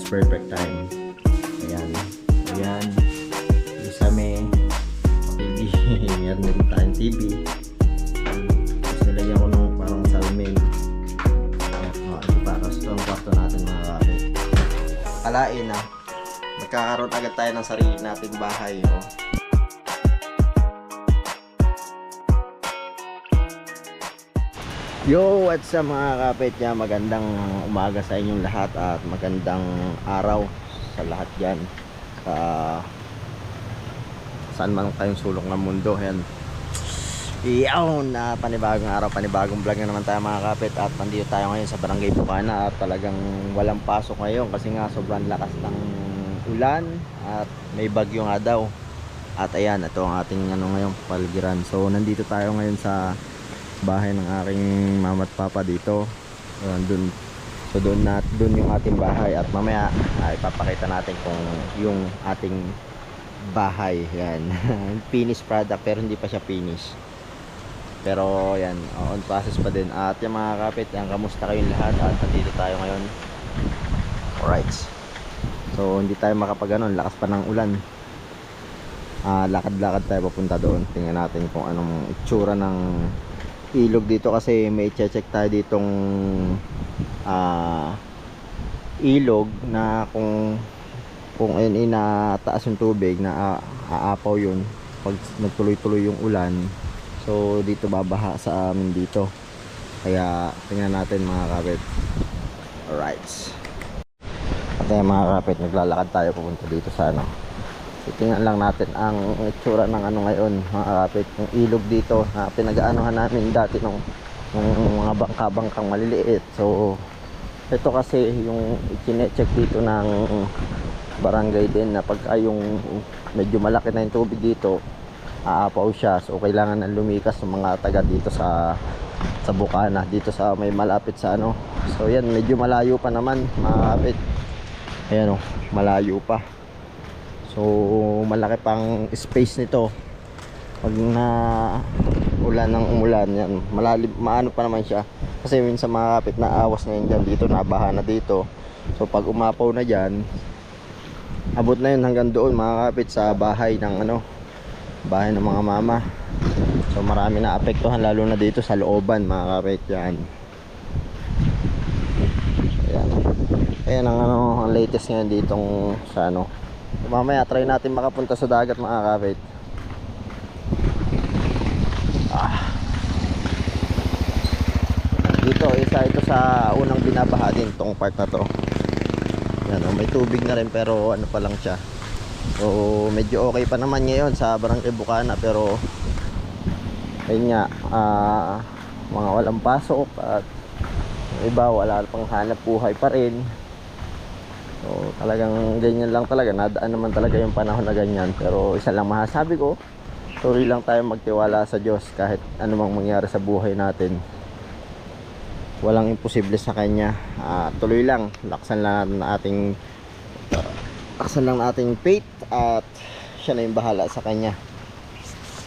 it's perfect time. Ayan. Ayan. Isa may TV. Meron din tayong TV. Tapos nilagyan ko nung parang salamin. Ito pa. Tapos ito ang kwarto natin mga kapit. Kalain na. Magkakaroon agad tayo ng sarili nating bahay. Oh. Yo, what's up mga kapit niya? Magandang umaga sa inyong lahat at magandang araw sa lahat dyan. Saan man kayong sulok ng mundo. Yan. Iyaw na panibagong araw, panibagong vlog na naman tayo mga kapit. At nandito tayo ngayon sa Barangay Bukana at talagang walang pasok ngayon kasi nga sobrang lakas ng ulan at may bagyo nga daw. At ayan, ito ang ating ngayong paligiran. So nandito tayo ngayon sa bahay ng aking mama at papa dito. Doon yung ating bahay at mamaya ipapakita natin kung yung ating bahay. Yan. Finished product pero hindi pa siya finish. Pero yan, on process pa din. At yung mga kapit, yan, kamusta kayong lahat? At nandito tayo ngayon. Alright. So hindi tayo makapag-anon, lakas pa ng ulan. Lakad-lakad tayo papunta doon. Tingnan natin kung anong itsura ng ilog dito kasi may check tayo ditong ilog na kung inataas yung tubig na aapaw yun pag nagtuloy-tuloy yung ulan. So dito babaha sa amin dito. Kaya tingnan natin mga kapit. Alright. At mga kapit, naglalakad tayo papunta dito sa ano. Tingnan lang natin ang itsura ng ano ngayon mga kapit, yung ilog dito na pinag-aanohan namin dati ng mga bangka-bangkang maliliit. So ito kasi yung i-check dito ng barangay din na pagka yung medyo malaki na yung tubig dito, aapaw siya. So kailangan na lumikas ng mga taga dito sa Bukana, dito sa may malapit sa ano. So yan, medyo malayo pa naman mga kapit. Ayan o, malayo pa. So malaki pang space nito pag na ulan ng umulan. Yan, malalim, maano pa naman siya kasi minsan mga kapit na awas na yun dyan dito, nabaha na dito. So pag umapaw na dyan, abot na yun hanggang doon mga kapit sa bahay ng ano, bahay ng mga mama. So marami na apektuhan lalo na dito sa looban mga kapit. Yan. Ayan. Ayan ang ano, ang latest ngayon ditong sa ano. Mamaya try natin makapunta sa dagat mga kapit. Dito isa ito sa unang binabaha din tong part na to. Yan, may tubig na rin pero ano pa lang siya. So medyo okay pa naman ngayon sa Barangay Bukana pero ayun nga, mga walang pasok at iba wala pang hanap buhay pa rin. So talagang ganyan lang talaga, nadaan naman talaga yung panahon na ganyan. Pero isa lang masasabi ko, tuloy lang tayo magtiwala sa Diyos kahit anumang mangyari sa buhay natin. Walang imposible sa Kanya. Tuloy lang, laksan lang nating faith at siya na yung bahala sa Kanya.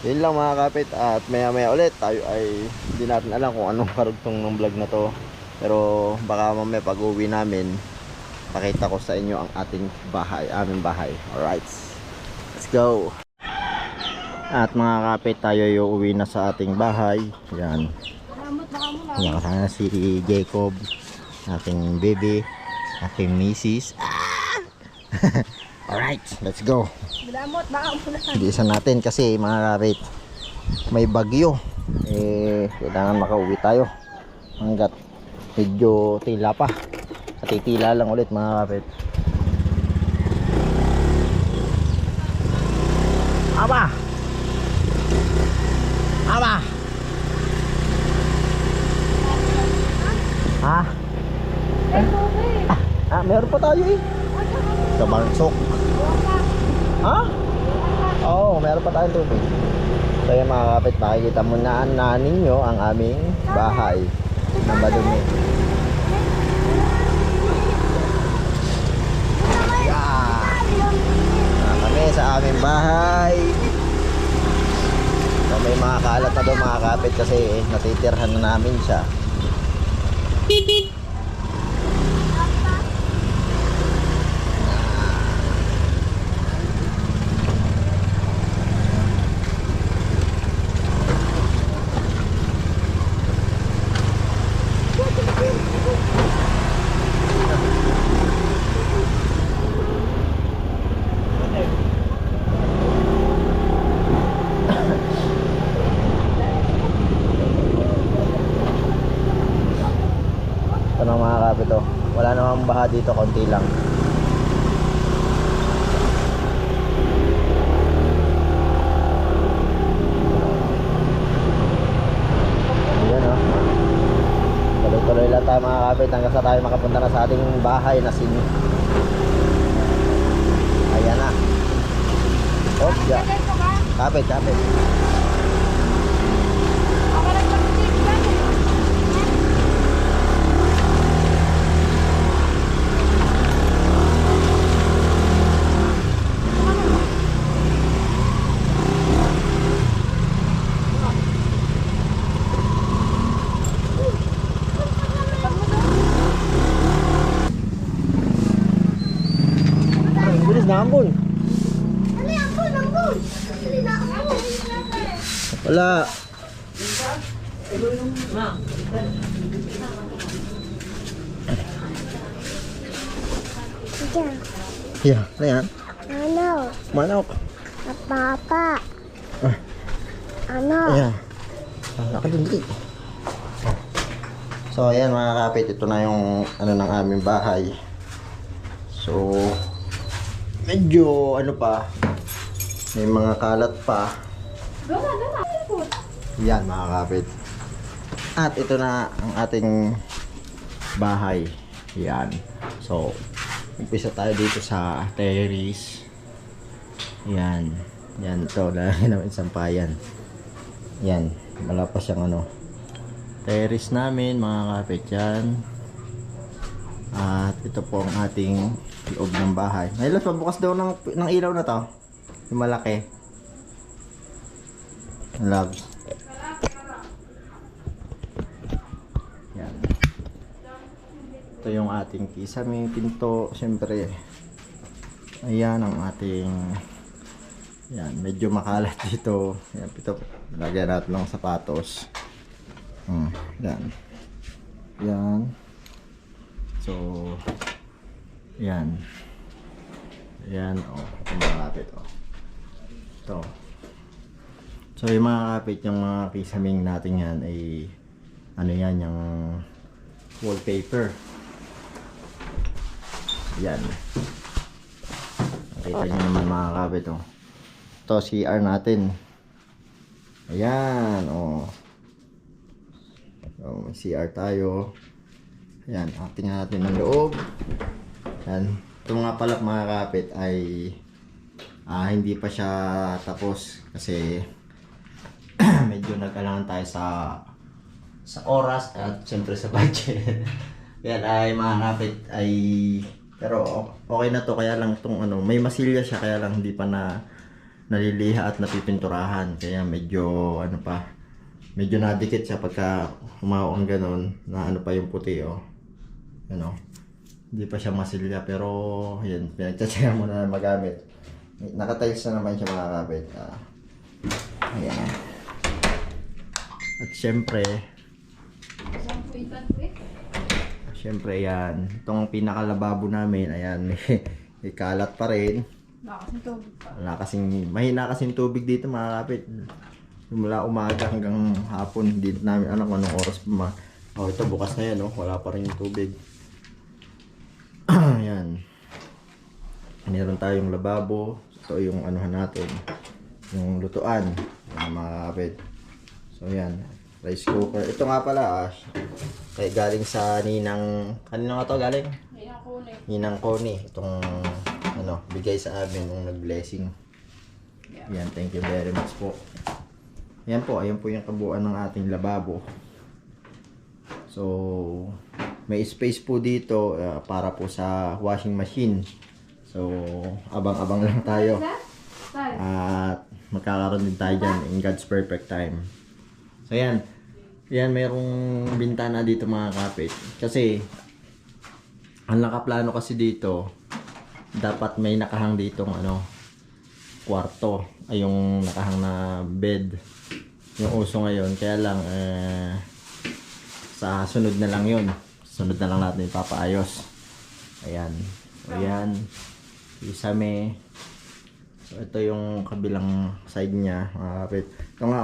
Yun lang mga kapit. At maya maya ulit tayo ay hindi natin alam kung anong karugtong ng vlog na to. Pero baka mamaya pag uwi namin pakita ko sa inyo ang ating bahay, aming bahay. Alright, let's go. At mga kapit, tayo yung uwi na sa ating bahay. Yan. Yan, kasama si Jacob, ating baby, ating misis. Alright, let's go. Bilisan natin kasi mga kapit, may bagyo. Kailangan makauwi tayo hanggat medyo tila pa. Titila lang ulit mga kapit. Aba! Aba! Ha? Meron pa tayo eh. Kabangsok. Ha? Oo, meron pa tayong tubig. Kaya mga kapit, makikita mo na ninyo ang aming bahay na madumi. Sa aming bahay. So, may mga kalat na doon mga kapit kasi natitirhan na namin siya. baha dito, konti lang. Ayan o. Tuloy-tuloy lang tayo mga kapit hanggang sa tayo makapunta na sa ating bahay na ayan na. Oh, yeah. Kapit. Bilis na ambon. Wala. Yeah, ano yan? Manok. Papa. Ano? Ayan. Nakadundit. So, ayan mga kapit. Ito na yung ano ng aming bahay. So, medyo ano pa. May mga kalat pa. Yan mga kapit. At ito na ang ating bahay. Yan. So, umpisa tayo dito sa terrace. Yan. Yan to. Lagi namin sampayan. Yan. Wala pa siyang ano. Terrace namin mga kapit. Yan. At ito po ang ating loob ng bahay. Ngayon, pabukas daw ng ilaw na to. Yung malaki. Loves. Yan. Ito yung ating kisame, pinto. Siyempre, ayan ang ating, yan, medyo makalat dito. Yan, pito. Lagyan natin ng sapatos. Yan. Yan. So, yan. Yan, yung mga kapit, ito. So, yung mga kapit, yung mga kisaming natin yan ay, ano yan, yung wallpaper. Yan. Nakita nyo naman mga kapit, ito, CR natin. Ayan, So, may CR tayo. Ayan, tingnan natin ang loob. Ayan. Ito nga pala mga kapit ay hindi pa siya tapos kasi medyo nag-alangan tayo sa oras at siyempre sa budget. Kaya ay mga kapit ay pero okay na to, kaya lang itong ano, may masilya siya kaya lang hindi pa naliliha at napipinturahan. Kaya medyo ano pa, medyo nadikit siya pagka humawak ang ganun na ano pa yung puti ano. Hindi pa siya masilya pero yun, pinagtsatsaga mo na magamit. Nakatiles na naman siya mga kapit. Ayan. At syempre yan. Itong pinakalababo namin, ayan, may kalat pa rin. Mahina kasing tubig dito mga kapit. Mula umaga hanggang hapon, hindi namin alam kung anong oras pa ito bukas na yan, wala pa rin yung tubig. Ayan. Meron tayong lababo. Ito yung anuhan natin, yung lutuan, mga kapit. So yan, rice cooker. Ito nga pala kay galing sa ninang, kanino nga to galing? Ninang Connie. Itong ano, bigay sa amin nung nag-blessing. Yan, thank you very much po. Yan po, ayan po yung kabuuan ng ating lababo. So, may space po dito para po sa washing machine. So, abang-abang lang tayo. At magkakaroon din tayo dyan in God's perfect time. So, yan. Yan, mayroong bintana dito mga kapit. Kasi, ang nakaplano kasi dito, dapat may nakahang ditong kwarto. Ay, yung nakahang na bed. Yung uso ngayon. Kaya lang, sa sunod na lang yun. Sunod na lang natin ipapaayos. Ayan. So, ayan. Isame. So, ito yung kabilang side niya, mga kapit. Ito nga,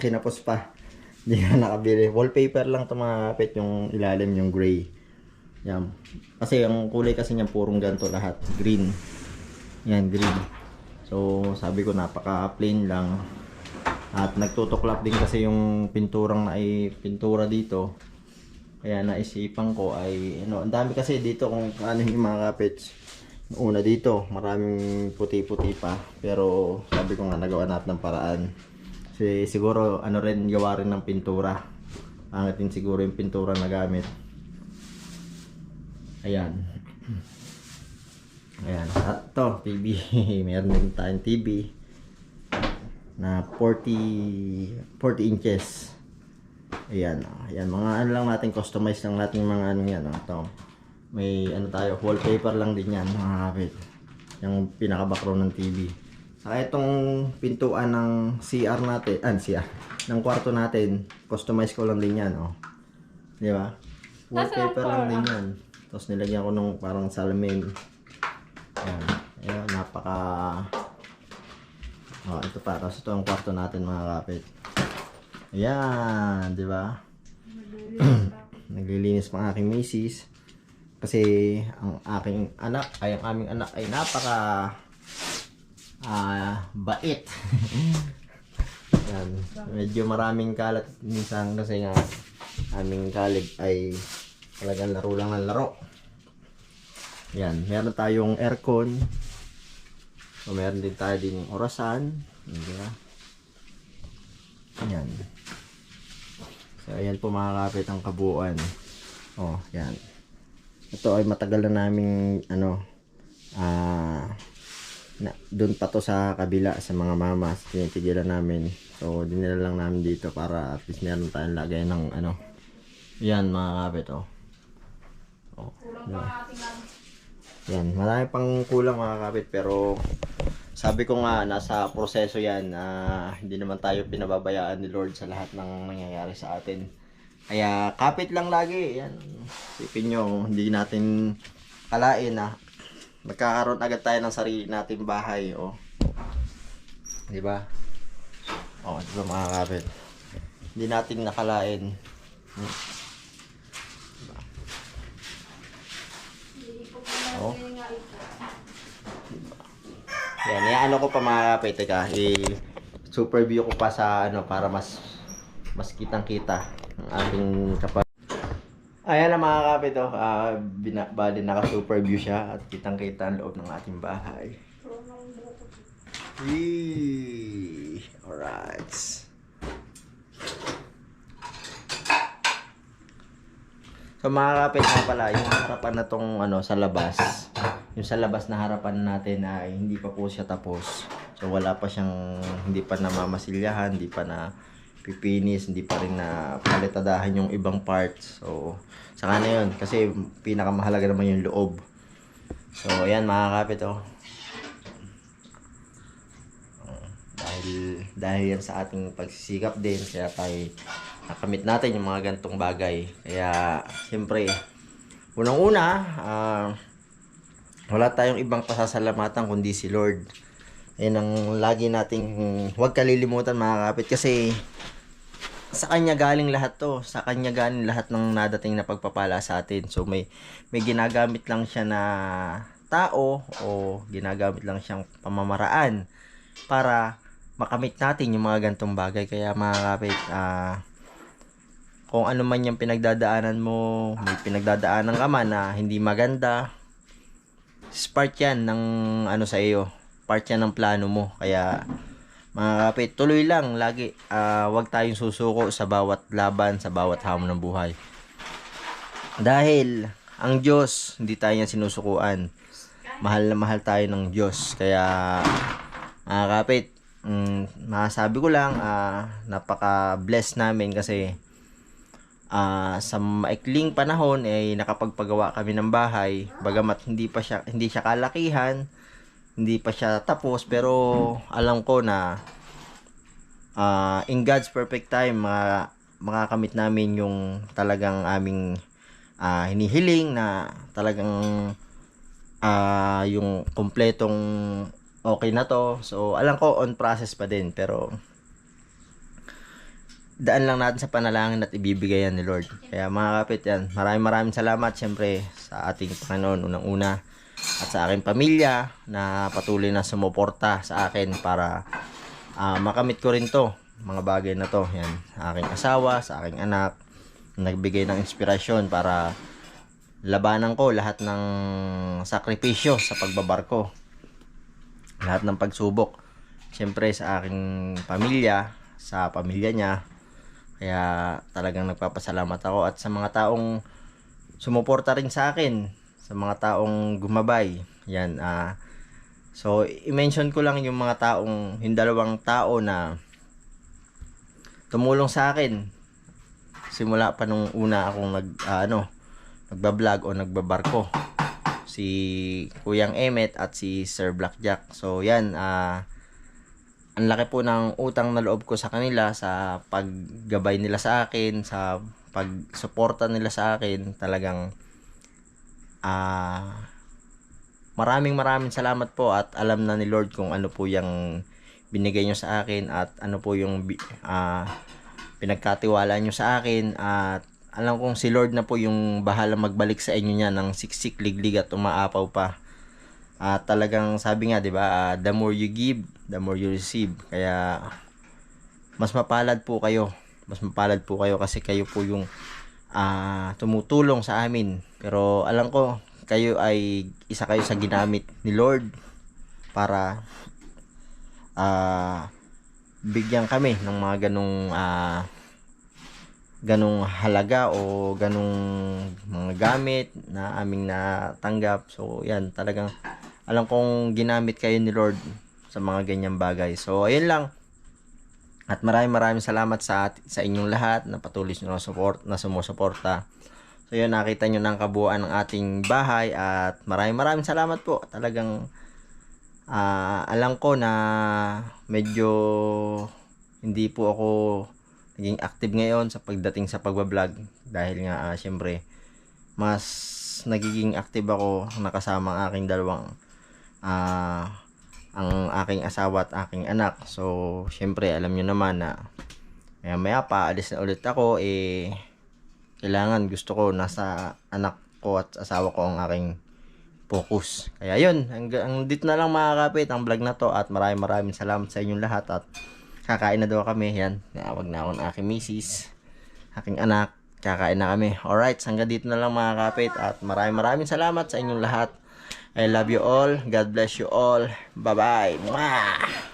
kinapos pa. Hindi na nakabili. Wallpaper lang ito mga kapit, yung ilalim, yung gray. Yan. Kasi ang kulay kasi niya purong ganito lahat. Green. Yan, green. So, sabi ko napaka plain lang. At nagtutuklap din kasi yung pinturang na ay pintura dito. Kaya naisipan ko ay ano, ang dami kasi dito kung ano yung mga kapits. Una dito, maraming puti-puti pa. Pero sabi ko nga nagawa natin ng paraan. Kasi siguro ano rin gawa rin ng pintura. Pangit din siguro yung pintura na gamit. Ayan. Ayan. At to, TV. Meron din tayong TV na 40 inches. Ayan. Ayan. Mga ano lang natin, customize lang natin mga ano yan. Ito. May ano tayo, wallpaper lang din yan mga kapit. Yung pinaka-background ng TV. Saka itong pintuan ng CR natin, CR, ng kwarto natin, customize ko lang din yan. Oh. Di ba? Wallpaper lang din yan. Tapos nilagyan ko nung parang salamin. Ayan. Ayan, napaka... Oh, ito pa. Tapos ito ang kwarto natin mga kapit. Ayan, di ba? Naglilinis pang aking misis. Kasi ang aking anak, ay ang aming anak ay napaka... bait. Ayan. Medyo maraming kalat minsan kasi nga aming kalig ay talagang laro lang ng laro. Yan, meron tayong aircon. So, meron din tayo din orasan. Diba? Yan. So, ayan po mga kapit ang kabuuan. Oh, yan. Ito ay matagal na naming ano, doon pa to sa kabila sa mga mamas. Tinitigilan namin. So, dinala lang namin dito para at least meron tayong lagay ng ano. Yan mga kapit, oh. Oh, yan, marami pang kulang mga kapit pero sabi ko nga nasa proseso yan. Hindi naman tayo pinababayaan ni Lord sa lahat ng nangyayari sa atin. Kaya kapit lang lagi. Yan. Sipin nyo, hindi natin kalain na magkakaroon agad tayo ng sarili nating bahay. Oh. Di ba? Oh, di ba mga kapit? Hindi natin nakalain. Oh. Yan, ano ko pa mga kapit, teka, super view ko pa sa ano para mas kitang-kita ang ating kapag. Ayan na mga kapit, oh. Bali naka-super view siya at kitang-kita ang loob ng ating bahay. Alright. So mga kapit nga pala, yung harapan na tong ano, sa labas, yung sa labas na harapan natin ay hindi pa po siya tapos. So wala pa siyang, hindi pa namamasilyahan, hindi pa na pipinis, hindi pa rin na palitadahan yung ibang parts. So saka na yun, kasi pinakamahalaga naman yung loob. So ayan mga kapit, oh. Dahil yan sa ating pagsisikap din, kaya tayo nakamit natin yung mga gantong bagay. Kaya siyempre unang-una, wala tayong ibang pasasalamatan kundi si Lord. Yan ang lagi nating huwag kalilimutan mga kapit, kasi sa Kanya galing lahat to. Sa Kanya galing lahat ng nadating na pagpapala sa atin. So may ginagamit lang siya na tao o ginagamit lang siyang pamamaraan para makamit natin yung mga gantong bagay. Kaya mga kapit, kung ano man yung pinagdadaanan mo, may pinagdadaanan ka man na hindi maganda, part yan ng ano sa iyo, part yan ng plano mo. Kaya mga kapit, tuloy lang lagi. Huwag tayong susuko sa bawat laban, sa bawat hamon ng buhay. Dahil ang Diyos, hindi tayo niya sinusukuan. Mahal na mahal tayo ng Diyos. Kaya mga kapit, masabi ko lang, napaka-bless namin kasi sa maikling panahon ay nakapagpagawa kami ng bahay. Bagamat hindi siya kalakihan, hindi pa siya tapos, pero alam ko na in God's perfect time makakamit namin yung talagang aming hinihiling, na talagang yung kompletong okay na to. So alam ko on process pa din, pero daan lang natin sa panalangin at ibibigay yan ni Lord. Kaya mga kapit yan, maraming salamat syempre sa ating Panginoon unang-una at sa aking pamilya na patuloy na sumuporta sa akin para makamit ko rin to, mga bagay na to. Yan, sa aking asawa, sa aking anak, nagbigay ng inspirasyon para labanan ko lahat ng sakripisyo sa pagbabarko, lahat ng pagsubok. Syempre sa aking pamilya, sa pamilya niya. Kaya talagang nagpapasalamat ako at sa mga taong sumuporta rin sa akin, sa mga taong gumabay. Yan, so i-mention ko lang yung mga taong, yung dalawang tao na tumulong sa akin simula pa nung una akong nagba-vlog o nagbabarko. Si Kuyang Emmet at si Sir Blackjack. So yan, ang laki po ng utang na loob ko sa kanila sa paggabay nila sa akin, sa pagsuporta nila sa akin. Talagang maraming salamat po at alam na ni Lord kung ano po yung binigay nyo sa akin at ano po yung pinagkatiwala nyo sa akin, at alam kong si Lord na po yung bahala magbalik sa inyo niya ng siksik, liglig at umaapaw pa. Talagang sabi nga, 'di ba, the more you give, the more you receive. Kaya mas mapalad po kayo. Mas mapalad po kayo kasi kayo po yung tumutulong sa amin. Pero alam ko kayo ay isa kayo sa ginamit ni Lord para bigyan kami ng mga ganong halaga o ganong mga gamit na aming natanggap. So yan, talagang alam kong ginamit kayo ni Lord sa mga ganyang bagay. So ayun lang. At maraming salamat sa inyong lahat na patuloy na sumusuporta. So yun, nakita nyo ng kabuuan ng ating bahay at maraming salamat po. Talagang alam ko na medyo hindi po ako naging active ngayon sa pagdating sa pagbablog dahil nga syempre mas nagiging active ako nakasama ang aking dalawang ang aking asawa at aking anak. So syempre alam nyo naman na maya pa alis na ulit ako, kailangan, gusto ko nasa anak ko at asawa ko ang aking focus. Kaya yun, hanggang dito na lang mga kapit ang vlog na to at maraming salamat sa inyong lahat at kakain na daw kami. Yan, nawag na ako ng aking misis, aking anak, kakain na kami. Alright, hanggang dito na lang mga kapit at maraming salamat sa inyong lahat. I love you all. God bless you all. Bye-bye. Mwah!